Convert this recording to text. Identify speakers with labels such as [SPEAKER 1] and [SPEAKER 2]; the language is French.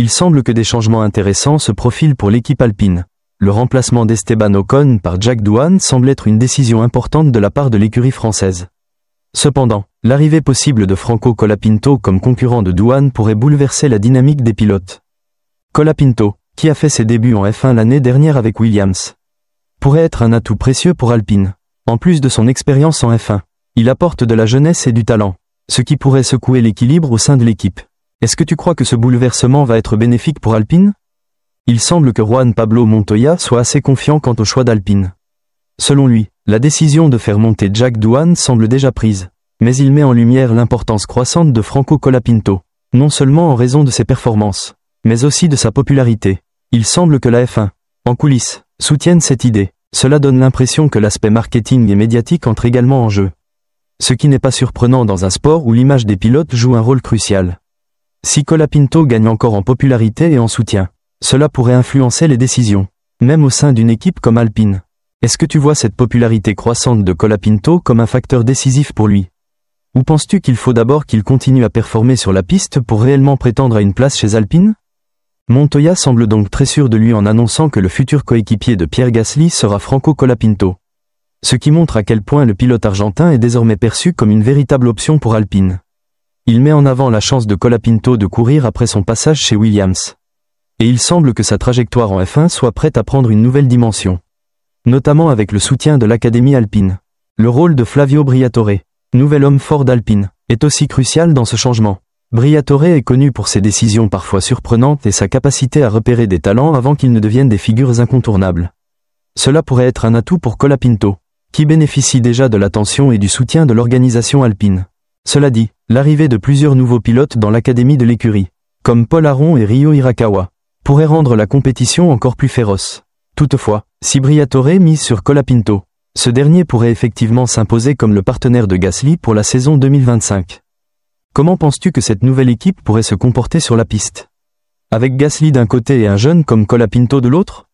[SPEAKER 1] Il semble que des changements intéressants se profilent pour l'équipe alpine. Le remplacement d'Esteban Ocon par Jack Doohan semble être une décision importante de la part de l'écurie française. Cependant, l'arrivée possible de Franco Colapinto comme concurrent de Doohan pourrait bouleverser la dynamique des pilotes. Colapinto, qui a fait ses débuts en F1 l'année dernière avec Williams, pourrait être un atout précieux pour Alpine. En plus de son expérience en F1, il apporte de la jeunesse et du talent, ce qui pourrait secouer l'équilibre au sein de l'équipe. Est-ce que tu crois que ce bouleversement va être bénéfique pour Alpine? Il semble que Juan Pablo Montoya soit assez confiant quant au choix d'Alpine. Selon lui, la décision de faire monter Jack Doohan semble déjà prise, mais il met en lumière l'importance croissante de Franco Colapinto, non seulement en raison de ses performances, mais aussi de sa popularité. Il semble que la F1, en coulisses, soutienne cette idée. Cela donne l'impression que l'aspect marketing et médiatique entre également en jeu. Ce qui n'est pas surprenant dans un sport où l'image des pilotes joue un rôle crucial. Si Colapinto gagne encore en popularité et en soutien, cela pourrait influencer les décisions, même au sein d'une équipe comme Alpine. Est-ce que tu vois cette popularité croissante de Colapinto comme un facteur décisif pour lui? Ou penses-tu qu'il faut d'abord qu'il continue à performer sur la piste pour réellement prétendre à une place chez Alpine? Montoya semble donc très sûr de lui en annonçant que le futur coéquipier de Pierre Gasly sera Franco Colapinto. Ce qui montre à quel point le pilote argentin est désormais perçu comme une véritable option pour Alpine. Il met en avant la chance de Colapinto de courir après son passage chez Williams. Et il semble que sa trajectoire en F1 soit prête à prendre une nouvelle dimension. Notamment avec le soutien de l'Académie Alpine. Le rôle de Flavio Briatore, nouvel homme fort d'Alpine, est aussi crucial dans ce changement. Briatore est connu pour ses décisions parfois surprenantes et sa capacité à repérer des talents avant qu'ils ne deviennent des figures incontournables. Cela pourrait être un atout pour Colapinto, qui bénéficie déjà de l'attention et du soutien de l'organisation alpine. Cela dit, l'arrivée de plusieurs nouveaux pilotes dans l'académie de l'écurie, comme Paul Aron et Ryo Hirakawa, pourrait rendre la compétition encore plus féroce. Toutefois, si Briatore mise sur Colapinto, ce dernier pourrait effectivement s'imposer comme le partenaire de Gasly pour la saison 2025. Comment penses-tu que cette nouvelle équipe pourrait se comporter sur la piste? Avec Gasly d'un côté et un jeune comme Colapinto de l'autre?